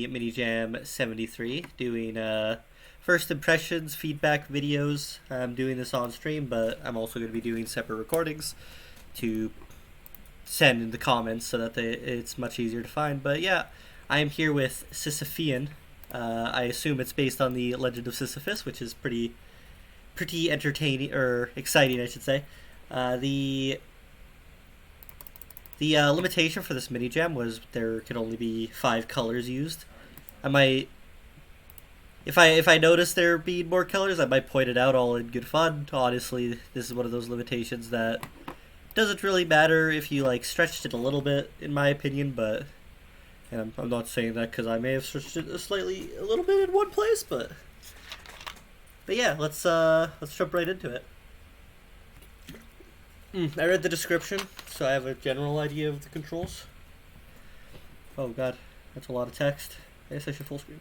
Mini Jam 73, doing first impressions, feedback videos. I'm doing this on stream, but I'm also going to be doing separate recordings to send in the comments so that it's much easier to find. But yeah, I am here with Sisyphean. I assume it's based on the Legend of Sisyphus, which is pretty entertaining, or exciting, I should say. The limitation for this mini jam was there could only be 5 colors used. I might, if I notice there being more colors, I might point it out all in good fun. Honestly, this is one of those limitations that doesn't really matter if you like stretched it a little bit, in my opinion. But and I'm not saying that because I may have stretched it a little bit in one place, but yeah, let's jump right into it. I read the description, so I have a general idea of the controls. Oh god, that's a lot of text. I guess I should full screen.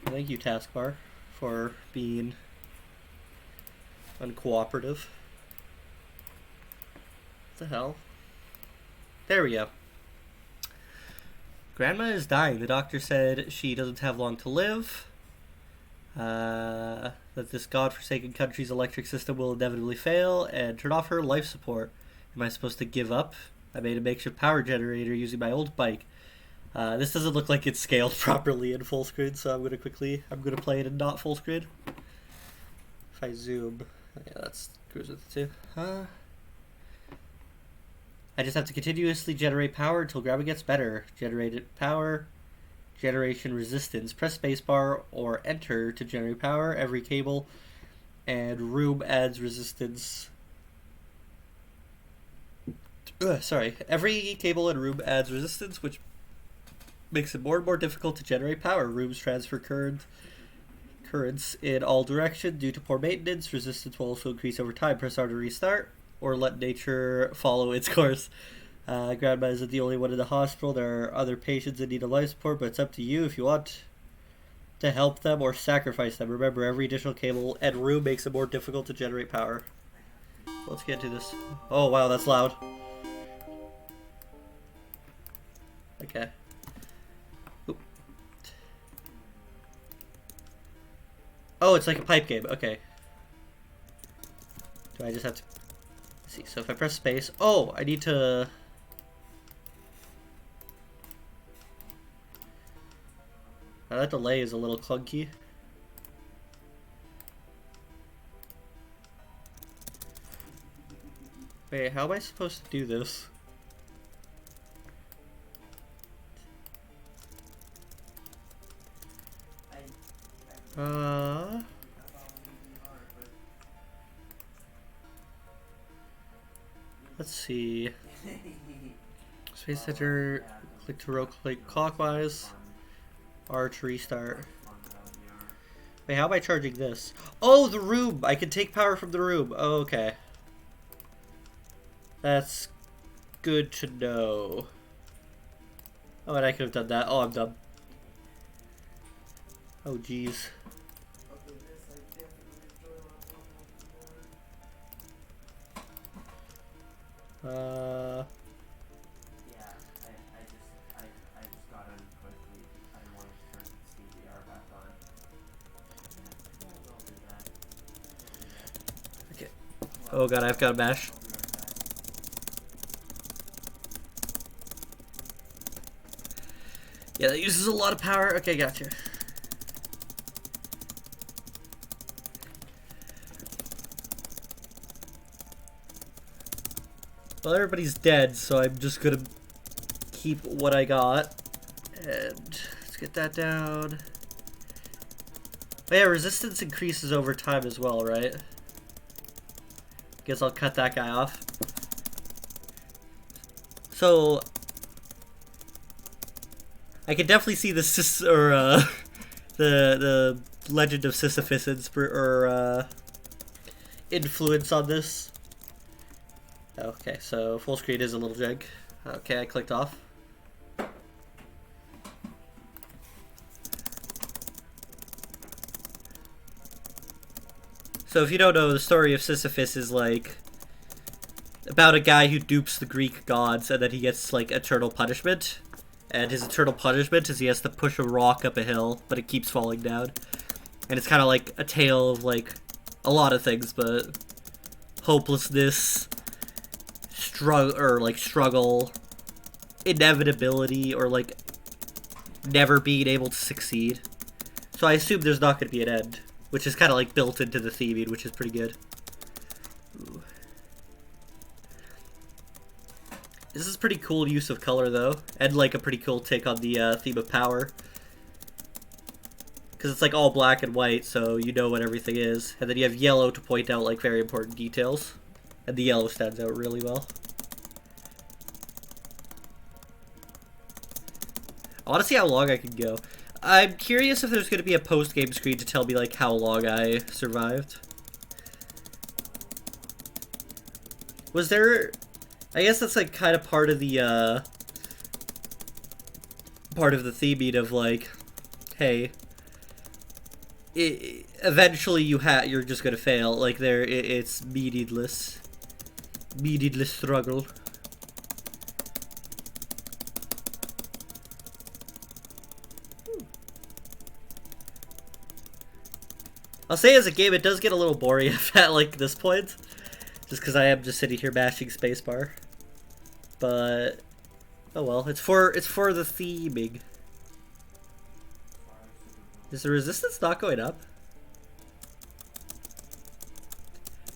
Thank you, taskbar, for being uncooperative. What the hell? There we go. Grandma is dying. The doctor said she doesn't have long to live. That this godforsaken country's electric system will inevitably fail and turn off her life support. Am I supposed to give up? I made a makeshift power generator using my old bike. This doesn't look like it's scaled properly in full screen, so I'm gonna play it in not full screen. If I zoom, yeah, that's goes with it too. I just have to continuously generate power until Grandma gets better. Generated power. Generation resistance. Press spacebar or enter to generate power. Every cable and room adds resistance. Every cable and room adds resistance, which makes it more and more difficult to generate power. Rooms transfer currents in all directions due to poor maintenance. Resistance will also increase over time. Press R to restart, or let nature follow its course. Grandma isn't the only one in the hospital. There are other patients that need a life support, but it's up to you if you want to help them or sacrifice them. Remember, every additional cable and room makes it more difficult to generate power. Let's get to this. Oh wow, that's loud. Okay. Oop. Oh, it's like a pipe game. Okay. Do I just have to... Let's see, so if I press space... Oh, I need to... That delay is a little clunky. Wait, how am I supposed to do this? Let's see. Space center, click to rotate clockwise. R to restart. Wait, how am I charging this? Oh, the room! I can take power from the room. Oh, okay. That's good to know. Oh, and I could have done that. Oh, I'm dumb. Oh, jeez. Okay. Oh god, I've got to mash. Yeah, that uses a lot of power. Okay, gotcha. Well, everybody's dead, so I'm just gonna keep what I got. And let's get that down. Oh yeah, resistance increases over time as well, right? Guess I'll cut that guy off. So I can definitely see the the Legend of Sisyphus influence on this. Okay, so full screen is a little jank. Okay, I clicked off. So if you don't know, the story of Sisyphus is like about a guy who dupes the Greek gods and then he gets like eternal punishment. and his eternal punishment is he has to push a rock up a hill, but it keeps falling down. And it's kind of like a tale of like a lot of things, but hopelessness, struggle, inevitability, or like never being able to succeed. So I assume there's not going to be an end, which is kind of like built into the theming, which is pretty good. Ooh. This is pretty cool use of color though, and like a pretty cool take on the theme of power. Because it's like all black and white, so you know what everything is. And then you have yellow to point out like very important details. And the yellow stands out really well. I want to see how long I can go. I'm curious if there's going to be a post-game screen to tell me like how long I survived. Was there... I guess that's like kind of part of the theming of like, hey, eventually you're just gonna fail. Like it's meaningless struggle. I'll say as a game, it does get a little boring at like this point, just because I am just sitting here mashing spacebar. But oh well, it's for the theming. Is the resistance not going up?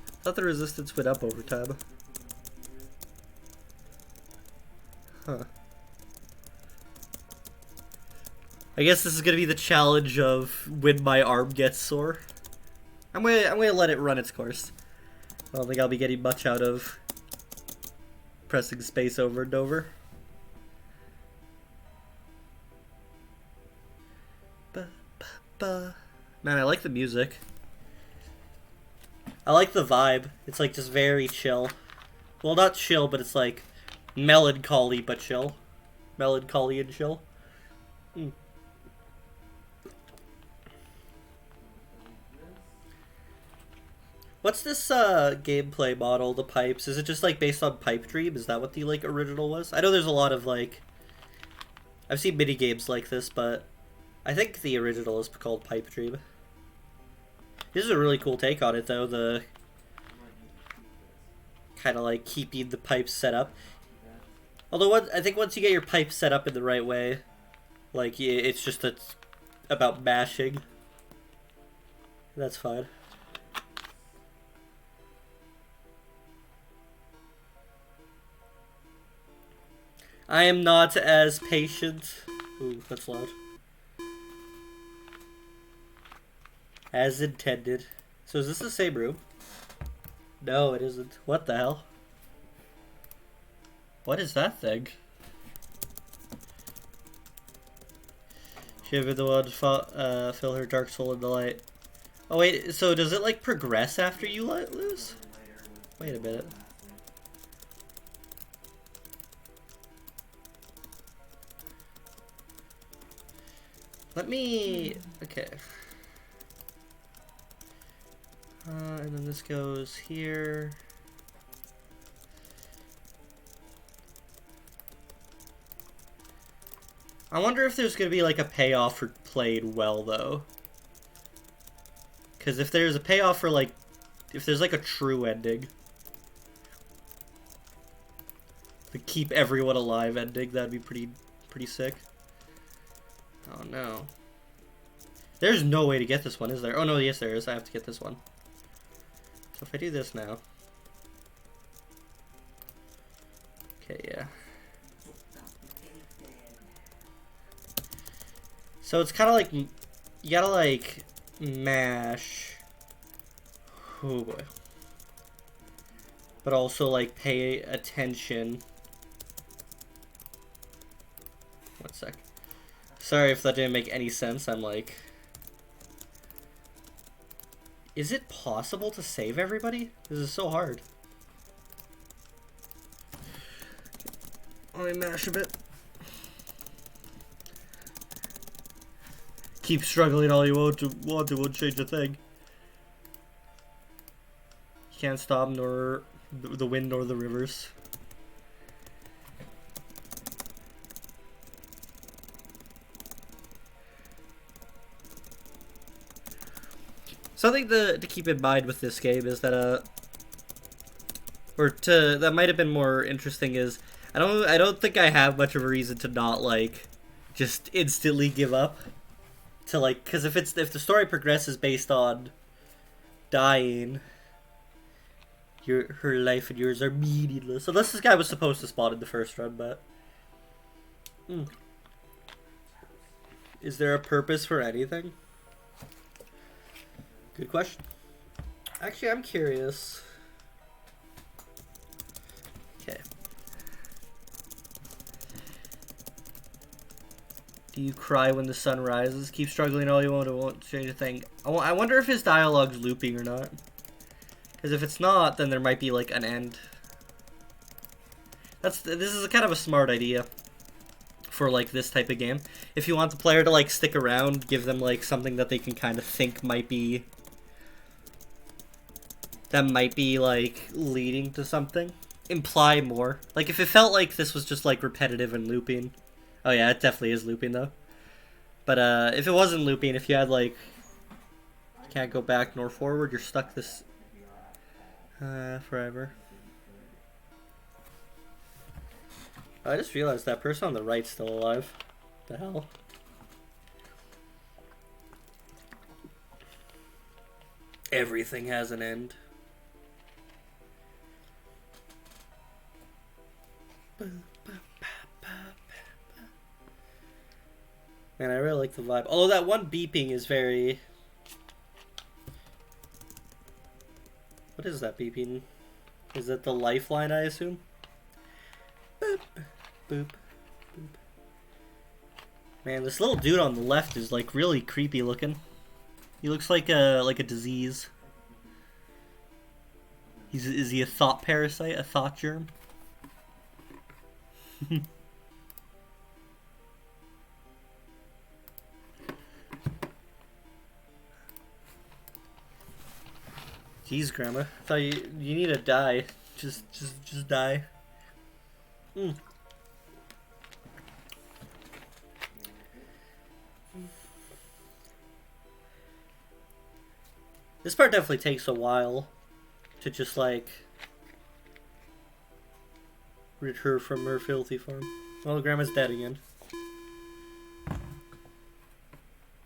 I thought the resistance went up over time. Huh. I guess this is gonna be the challenge of when my arm gets sore. I'm gonna let it run its course. I don't think I'll be getting much out of pressing space over and over. Man, I like the music. I like the vibe. It's like just very chill. Well, not chill, but it's like melancholy but chill. Melancholy and chill. Mm. What's this gameplay model, the pipes? Is it just like based on Pipe Dream? Is that what the like original was? I know there's a lot of like... I've seen mini games like this, but I think the original is called Pipe Dream. This is a really cool take on it though, the kind of like keeping the pipes set up. Although I think once you get your pipes set up in the right way, like it's just about mashing. That's fine. I am not as patient. Ooh, that's loud. As intended. So is this the same room? No, it isn't. What the hell? What is that thing? She would be the one to fill her dark soul in the light. Oh wait, so does it like progress after you lose? Wait a minute. Let me... Okay. And then this goes here. I wonder if there's going to be like a payoff for played well though. Because if there's a payoff for like... If there's like a true ending. The keep everyone alive ending, that'd be pretty sick. Oh no. There's no way to get this one, is there? Oh no, yes there is. I have to get this one. So if I do this now. Okay, yeah. So it's kind of like, you gotta like mash. Oh boy. But also like pay attention. One sec. Sorry if that didn't make any sense. I'm like... Is it possible to save everybody? This is so hard. Let me mash a bit. Keep struggling all you want to won't change a thing. You can't stop nor the wind nor the rivers. Something to keep in mind with this game is that that might have been more interesting is I don't think I have much of a reason to not like just instantly give up to like because if the story progresses based on dying, her life and yours are meaningless. Unless this guy was supposed to spawn in the first run, but is there a purpose for anything? Good question. Actually, I'm curious. Okay. Do you cry when the sun rises? Keep struggling all you want, it won't change a thing. I wonder if his dialogue's looping or not. Because if it's not, then there might be like an end. This is a kind of a smart idea for like this type of game. If you want the player to like stick around, give them like something that they can kind of think might be like leading to something. Imply more. Like if it felt like this was just like repetitive and looping. Oh yeah, it definitely is looping though. But if it wasn't looping, if you had like you can't go back nor forward, you're stuck this forever. I just realized that person on the right's still alive. What the hell? Everything has an end. Man, I really like the vibe. Although that one beeping is very... What is that beeping? Is that the lifeline, I assume? Boop, boop, boop. Man, this little dude on the left is like really creepy looking. He looks like a disease. Is he a thought parasite? A thought germ? Jeez, Grandma. I thought you need to die. Just die. This part definitely takes a while to just like rid her from her filthy form. Well, Grandma's dead again.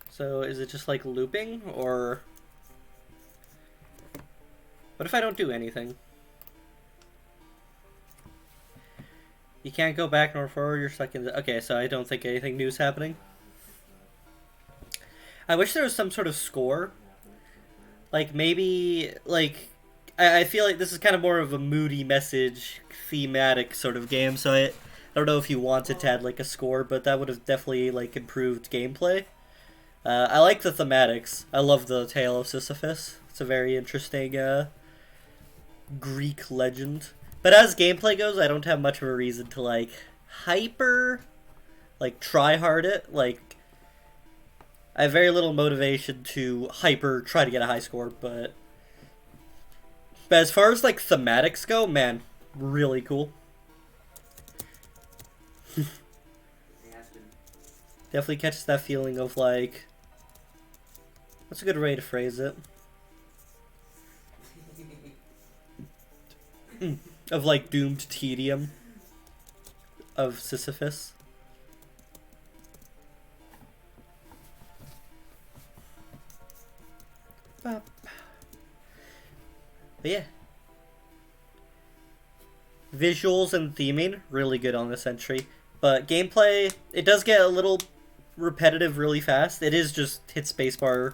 So is it just like looping, or what if I don't do anything? You can't go back nor forward, you're stuck in the... Okay, so I don't think anything new is happening. I wish there was some sort of score. Like, maybe, like... I feel like this is kind of more of a moody message, thematic sort of game, so I don't know if you wanted to add, like, a score, but that would have definitely, like, improved gameplay. I like the thematics. I love the tale of Sisyphus. It's a very interesting, Greek legend. But as gameplay goes, I don't have much of a reason to, like, try hard it. Like, I have very little motivation to try to get a high score, but as far as, like, thematics go, man, really cool. Definitely catches that feeling of, like, what's a good way to phrase it? Of like doomed tedium of Sisyphus. But yeah. Visuals and theming, really good on this entry. But gameplay, it does get a little repetitive really fast. It is just hit spacebar.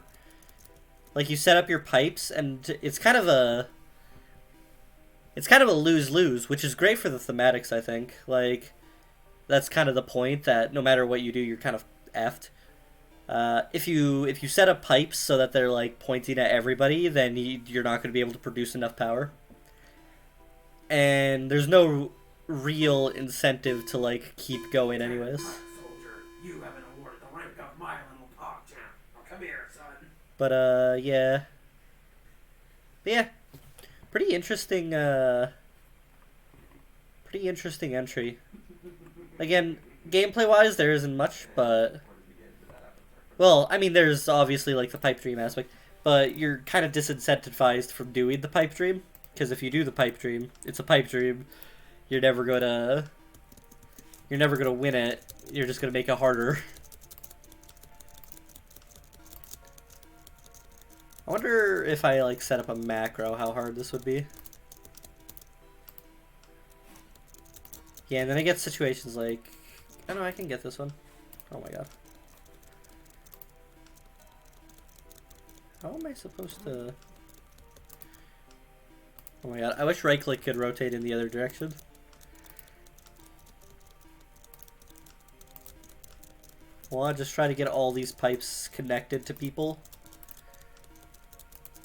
Like, you set up your pipes, and it's kind of a lose-lose, which is great for the thematics, I think. Like, that's kind of the point, that no matter what you do, you're kind of effed. If you set up pipes so that they're, like, pointing at everybody, then you're not going to be able to produce enough power. And there's no real incentive to, like, keep going anyways. Soldier, you have been awarded the rank of my little pog champ. Now come here, son. But, yeah. But, yeah. Pretty interesting entry. Again, gameplay-wise, there isn't much, but... Well, I mean, there's obviously, like, the pipe dream aspect. but you're kind of disincentivized from doing the pipe dream, because if you do the pipe dream, it's a pipe dream. You're never gonna win it. You're just gonna make it harder. I wonder if I like set up a macro, how hard this would be. Yeah, and then I get situations like, I don't know, I can get this one. Oh my god. How am I supposed to... Oh my god, I wish right click could rotate in the other direction. Well, I'll just try to get all these pipes connected to people.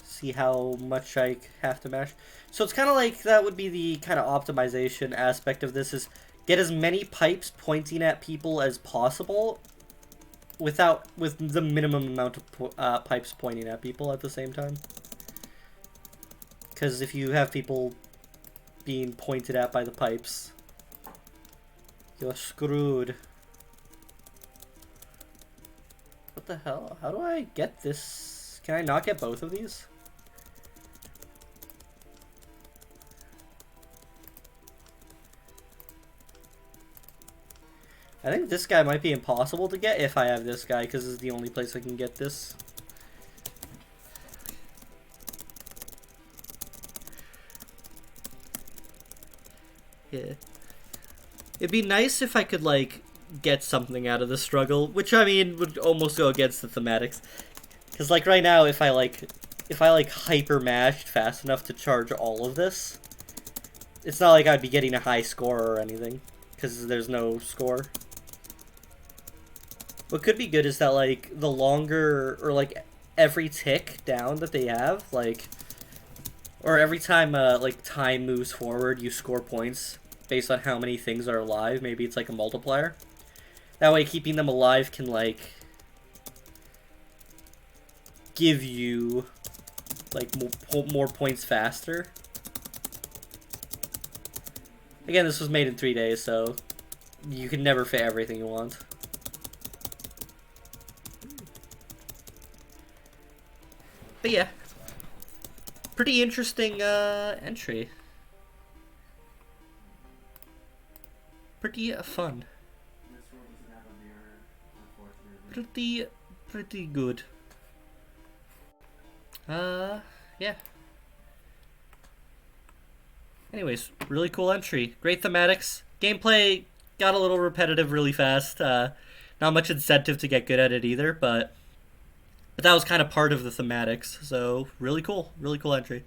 See how much I have to mash. So it's kind of like, that would be the kind of optimization aspect of this, is get as many pipes pointing at people as possible with the minimum amount of pipes pointing at people at the same time. Because if you have people being pointed at by the pipes, you're screwed. What the hell? How do I get this? Can I not get both of these? I think this guy might be impossible to get if I have this guy, because this is the only place I can get this. Yeah. It'd be nice if I could, like, get something out of the struggle, which, I mean, would almost go against the thematics. Because, like, right now, if I hyper mashed fast enough to charge all of this, it's not like I'd be getting a high score or anything, because there's no score. What could be good is that, like, the longer, or, like, every tick down that they have, like, or every time, like, time moves forward, you score points based on how many things are alive. Maybe it's, like, a multiplier. That way, keeping them alive can, like, give you, like, more points faster. Again, this was made in 3 days, so you can never fit everything you want. But yeah, pretty interesting entry. Pretty fun. Pretty good. Yeah. Anyways, really cool entry. Great thematics. Gameplay got a little repetitive really fast. Not much incentive to get good at it either, but that was kind of part of the thematics. So really cool entry.